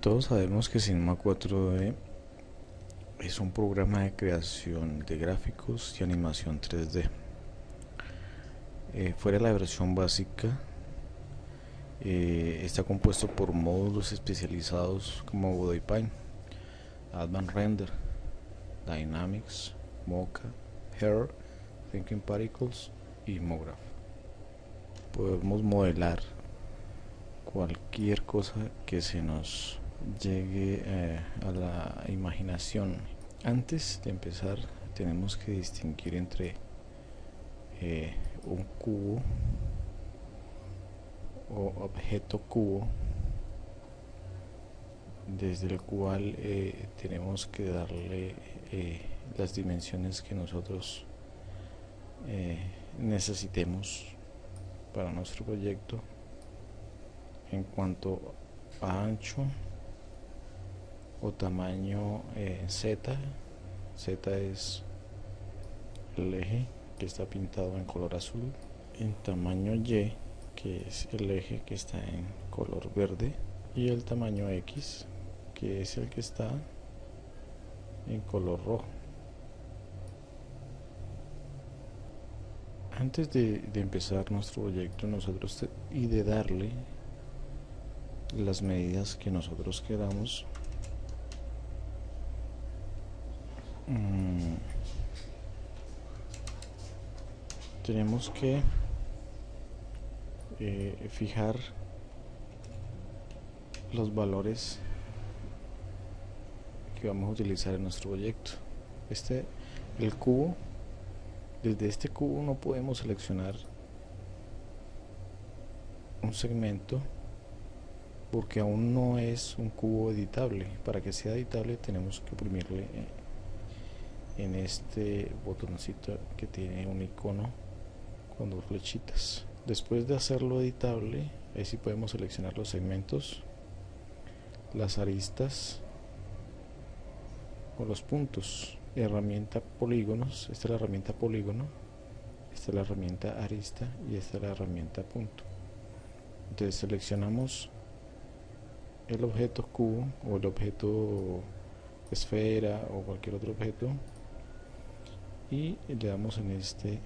Todos sabemos que Cinema 4D es un programa de creación de gráficos y animación 3D. Fuera de la versión básica, está compuesto por módulos especializados como Body Paint, Advanced Render, Dynamics, Mocha, Hair, Thinking Particles y Mograph. Podemos modelar cualquier cosa que se nos llegue a la imaginación. Antes de empezar, tenemos que distinguir entre un cubo o objeto cubo, desde el cual tenemos que darle las dimensiones que nosotros necesitemos para nuestro proyecto. En cuanto a ancho o tamaño, Z es el eje que está pintado en color azul, en tamaño Y, que es el eje que está en color verde, y el tamaño X, que es el que está en color rojo. Antes de empezar nuestro proyecto y de darle las medidas que nosotros queramos, tenemos que fijar los valores que vamos a utilizar en nuestro proyecto. El cubo, desde este cubo no podemos seleccionar un segmento porque aún no es un cubo editable. Para que sea editable tenemos que oprimirle en este botoncito que tiene un icono con dos flechitas. Después de hacerlo editable, ahí sí podemos seleccionar los segmentos, las aristas o los puntos. Herramienta polígonos, esta es la herramienta polígono, esta es la herramienta arista y esta es la herramienta punto. Entonces seleccionamos el objeto cubo o el objeto esfera o cualquier otro objeto y le damos en este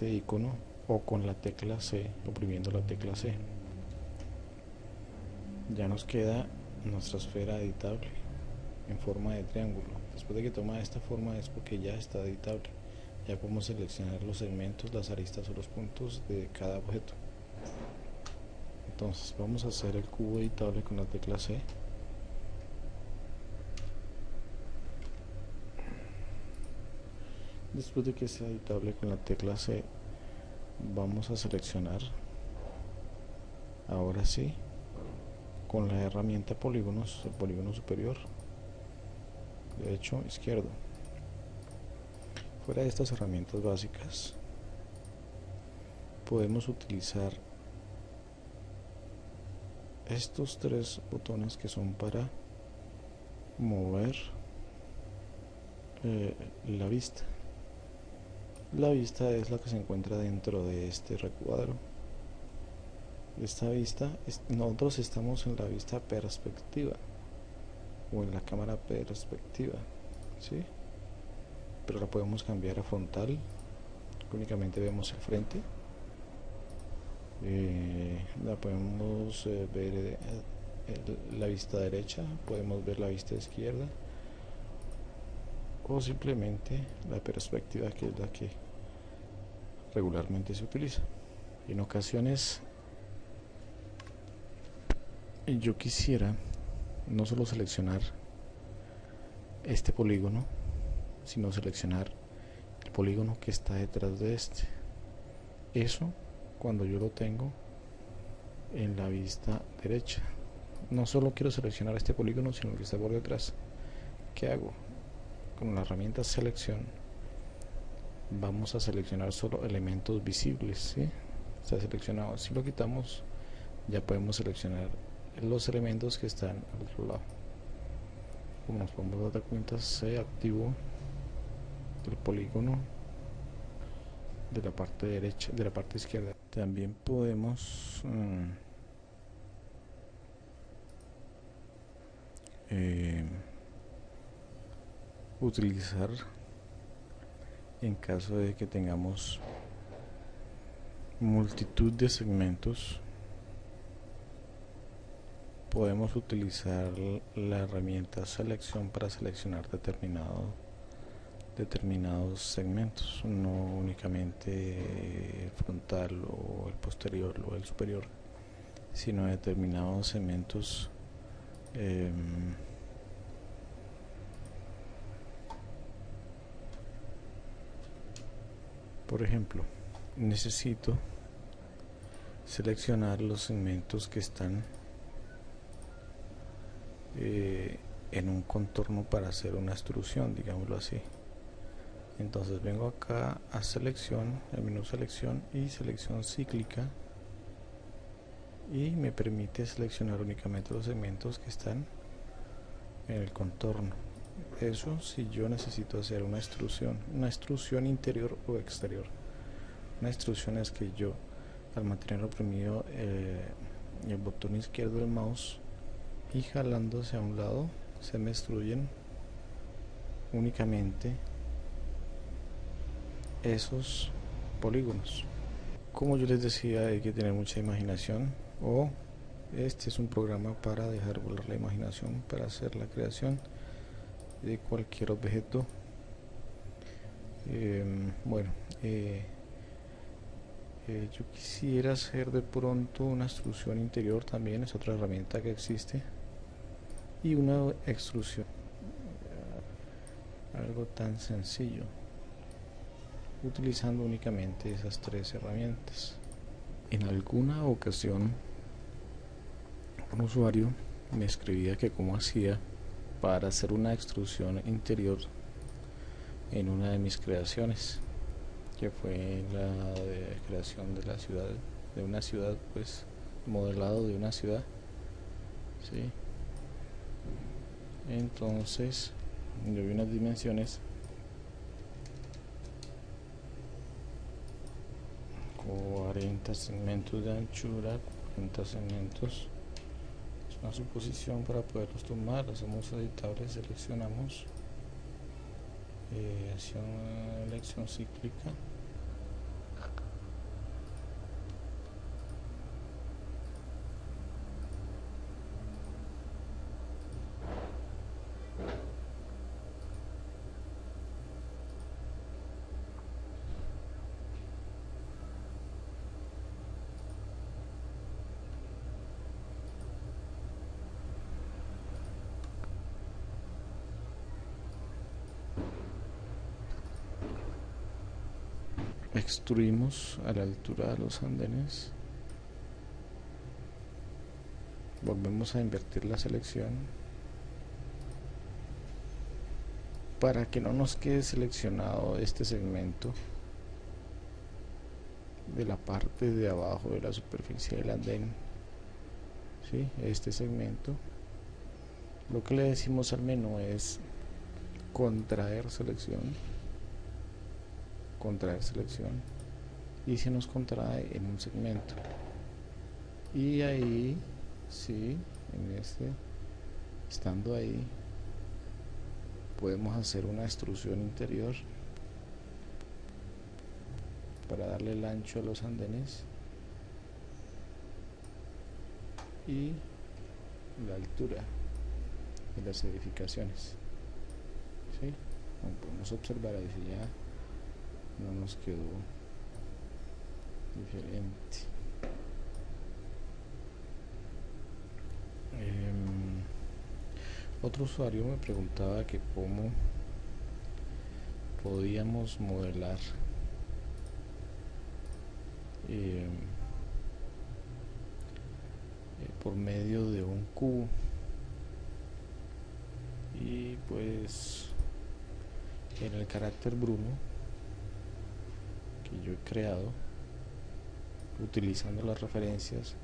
icono o con la tecla C, oprimiendo la tecla C. Ya nos queda nuestra esfera editable en forma de triángulo. Después de que toma esta forma es porque ya está editable. Ya podemos seleccionar los segmentos, las aristas o los puntos de cada objeto. Entonces vamos a hacer el cubo editable con la tecla C. Después de que sea editable con la tecla C, vamos a seleccionar, ahora sí, con la herramienta polígonos, el polígono superior, derecho, izquierdo. Fuera de estas herramientas básicas, podemos utilizar estos tres botones que son para mover la vista. La vista es la que se encuentra dentro de este recuadro. Esta vista, nosotros estamos en la vista perspectiva o en la cámara perspectiva, ¿sí? Pero la podemos cambiar a frontal, únicamente vemos el frente. La podemos ver la vista derecha, podemos ver la vista izquierda o simplemente la perspectiva, que es la que regularmente se utiliza. En ocasiones yo quisiera no solo seleccionar este polígono, sino seleccionar el polígono que está detrás de este. Eso cuando yo lo tengo en la vista derecha. No solo quiero seleccionar este polígono, sino el que está por detrás. ¿Qué hago? Con la herramienta selección vamos a seleccionar solo elementos visibles, ¿sí? Está seleccionado. Si lo quitamos, ya podemos seleccionar los elementos que están al otro lado. Como nos podemos dar cuenta, se activó el polígono de la parte derecha, de la parte izquierda. También podemos utilizar en caso de que tengamos multitud de segmentos. Podemos utilizar la herramienta selección para seleccionar determinados segmentos, no únicamente el frontal o el posterior o el superior, sino determinados segmentos. Por ejemplo, necesito seleccionar los segmentos que están en un contorno para hacer una extrusión, digámoslo así. Entonces vengo acá a selección, el menú selección y selección cíclica, y me permite seleccionar únicamente los segmentos que están en el contorno. Eso si yo necesito hacer una extrusión interior o exterior. Una extrusión es que yo, al mantener oprimido el botón izquierdo del mouse y jalando hacia un lado, se me extruyen únicamente esos polígonos. Como yo les decía, hay que tener mucha imaginación, o este es un programa para dejar volar la imaginación, para hacer la creación de cualquier objeto. Yo quisiera hacer de pronto una extrusión interior, también es otra herramienta que existe, y una extrusión, algo tan sencillo, utilizando únicamente esas tres herramientas. En alguna ocasión un usuario me escribía que cómo hacía para hacer una extrusión interior en una de mis creaciones, que fue la de creación de la ciudad, de una ciudad, pues modelado de una ciudad, ¿sí? Entonces yo vi unas dimensiones 40 segmentos de anchura, 40 segmentos. Es una suposición para poderlos tomar. Hacemos editable, seleccionamos, elección cíclica, extruimos a la altura de los andenes, volvemos a invertir la selección para que no nos quede seleccionado este segmento de la parte de abajo de la superficie del andén, ¿sí? Este segmento, lo que le decimos al menú es contraer selección, y se nos contrae en un segmento, y ahí sí, estando ahí, podemos hacer una extrusión interior para darle el ancho a los andenes y la altura de las edificaciones, ¿sí? Como podemos observar, ahí ya no nos quedó diferente. Otro usuario me preguntaba que cómo podíamos modelar por medio de un cubo, y pues en el carácter Bruno que yo he creado utilizando las referencias,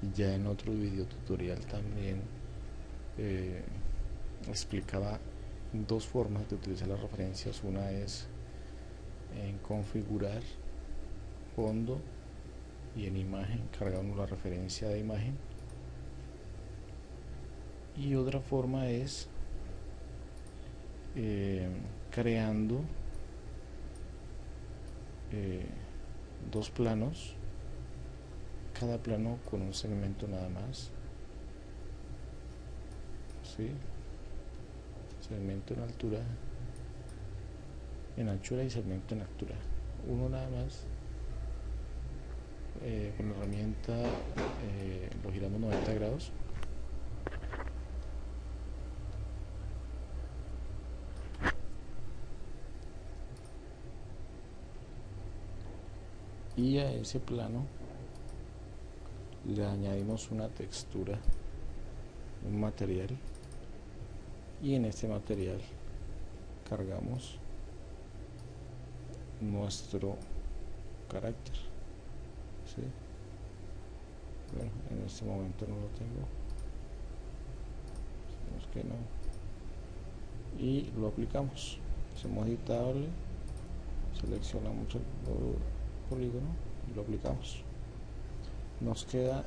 y ya en otro video tutorial también explicaba dos formas de utilizar las referencias. Una es en configurar fondo y en imagen, cargando la referencia de imagen, Y otra forma es creando dos planos, cada plano con un segmento nada más, ¿sí? Segmento en altura, en anchura y segmento en altura, uno nada más. Con la herramienta lo giramos 90 grados y a ese plano le añadimos una textura, un material, y en este material cargamos nuestro carácter, ¿sí? Bueno, en este momento no lo tengo, sabemos que no, y lo aplicamos. Hacemos editable, seleccionamos el polígono y lo aplicamos. Nos queda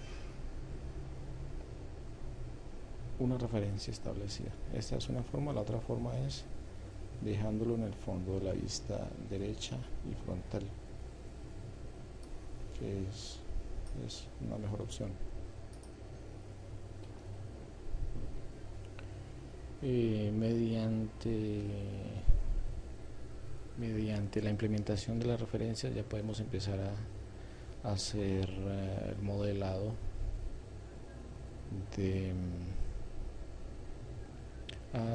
una referencia establecida. Esta es una forma. La otra forma es dejándolo en el fondo de la vista derecha y frontal, que es una mejor opción. Mediante la implementación de la referencia ya podemos empezar a hacer el modelado de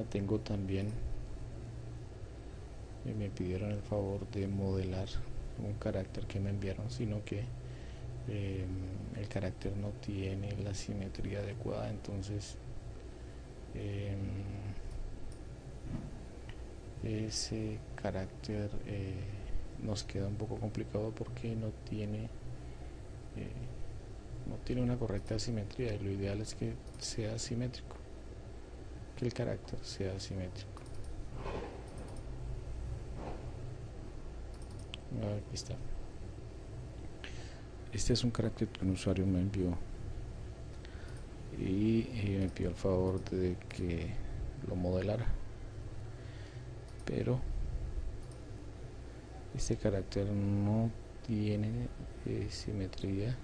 tengo también, me pidieron el favor de modelar un carácter que me enviaron, sino que el carácter no tiene la simetría adecuada, entonces ese carácter nos queda un poco complicado porque no tiene una correcta simetría, y lo ideal es que sea simétrico, que el carácter sea simétrico. Aquí está. Este es un carácter que un usuario me envió y me pidió el favor de que lo modelara, pero este carácter no tiene simetría.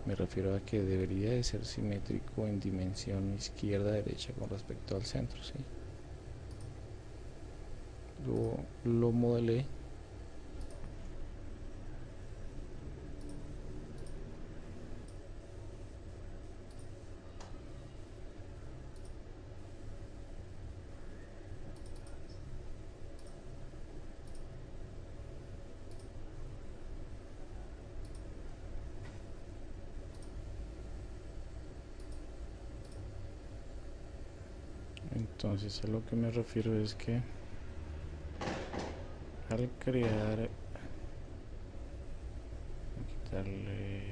Me refiero a que debería de ser simétrico en dimensión izquierda-derecha con respecto al centro, ¿sí? Lo modelé. Entonces a lo que me refiero es que al crear, quitarle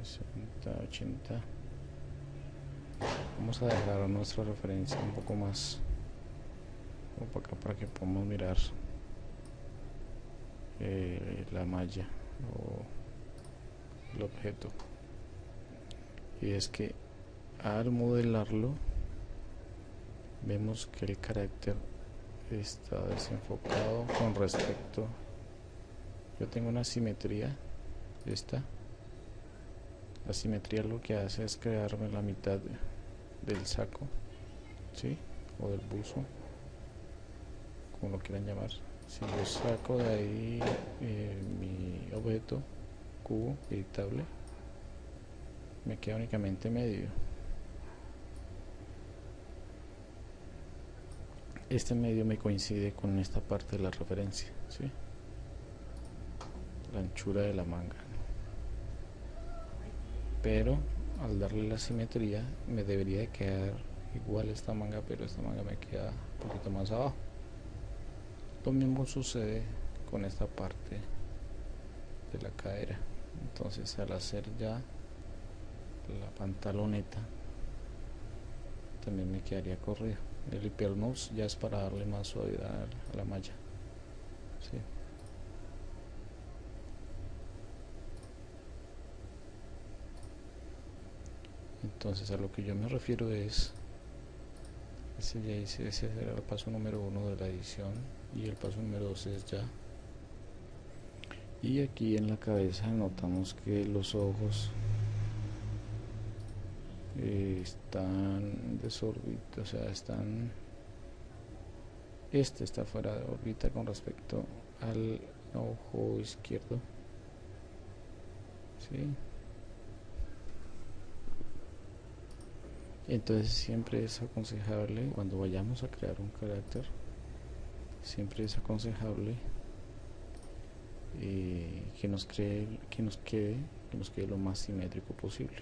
60, 80, vamos a dejar nuestra referencia un poco más para acá para que podamos mirar la malla o el objeto. Y es que al modelarlo vemos que el carácter está desenfocado con respecto. Yo tengo una simetría, la simetría lo que hace es crearme la mitad del saco, ¿sí? O del buzo, como lo quieran llamar. Si yo saco de ahí mi objeto cubo editable, me queda únicamente medio. Este medio me coincide con esta parte de la referencia, ¿sí? La anchura de la manga. Pero al darle la simetría me debería de quedar igual esta manga, pero esta manga me queda un poquito más abajo. Lo mismo sucede con esta parte de la cadera. Entonces al hacer ya la pantaloneta también me quedaría corrido. El hypermouse ya es para darle más suavidad a la malla, ¿sí? Entonces a lo que yo me refiero es, ese será el paso número 1 de la edición, y el paso número 2 es ya. Y aquí en la cabeza notamos que los ojos están desorbitados, o sea, este está fuera de órbita con respecto al ojo izquierdo, ¿sí? Entonces siempre es aconsejable, cuando vayamos a crear un carácter, siempre es aconsejable que nos quede lo más simétrico posible.